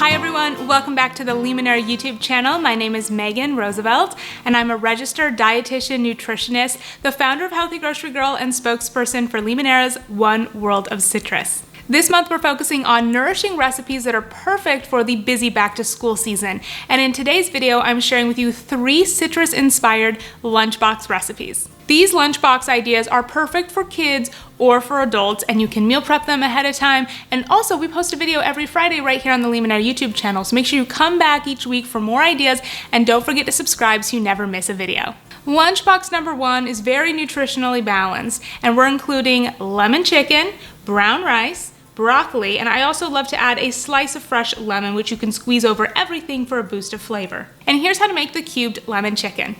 Hi everyone, welcome back to the Limoneira YouTube channel. My name is Megan Roosevelt and I'm a registered dietitian nutritionist, the founder of Healthy Grocery Girl and spokesperson for Limoneira's One World of Citrus. This month we're focusing on nourishing recipes that are perfect for the busy back to school season. And in today's video, I'm sharing with you 3 citrus inspired lunchbox recipes. These lunchbox ideas are perfect for kids or for adults, and you can meal prep them ahead of time. And also, we post a video every Friday right here on the Limoneira YouTube channel, so make sure you come back each week for more ideas, and don't forget to subscribe so you never miss a video. Lunchbox number 1 is very nutritionally balanced, and we're including lemon chicken, brown rice, broccoli, and I also love to add a slice of fresh lemon, which you can squeeze over everything for a boost of flavor. And here's how to make the cubed lemon chicken.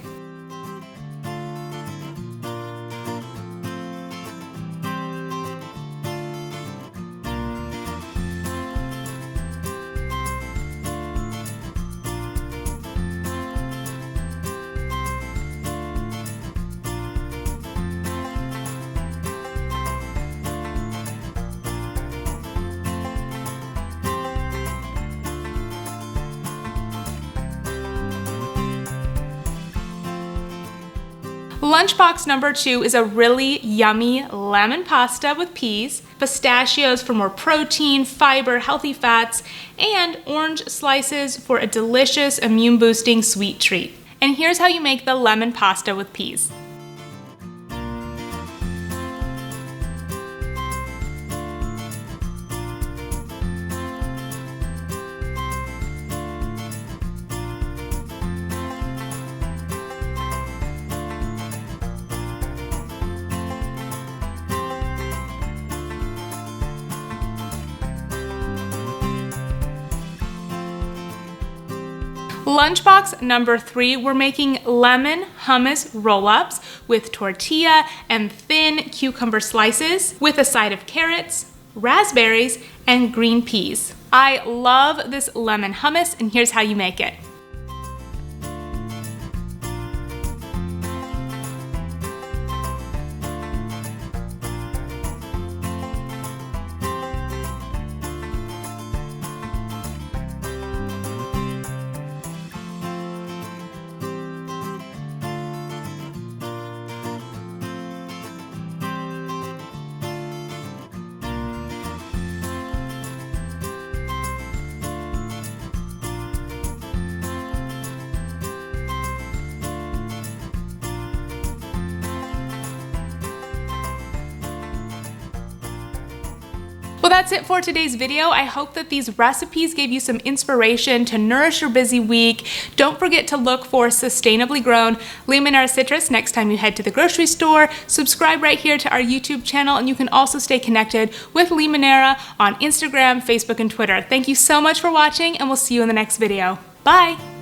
Lunchbox number 2 is a really yummy lemon pasta with peas, pistachios for more protein, fiber, healthy fats, and orange slices for a delicious immune-boosting sweet treat. And here's how you make the lemon pasta with peas. Lunchbox number 3, we're making lemon hummus roll-ups with tortilla and thin cucumber slices with a side of carrots, raspberries, and green peas. I love this lemon hummus, and here's how you make it. Well, that's it for today's video. I hope that these recipes gave you some inspiration to nourish your busy week. Don't forget to look for sustainably grown Limoneira Citrus next time you head to the grocery store. Subscribe right here to our YouTube channel, and you can also stay connected with Limoneira on Instagram, Facebook, and Twitter. Thank you so much for watching, and we'll see you in the next video. Bye!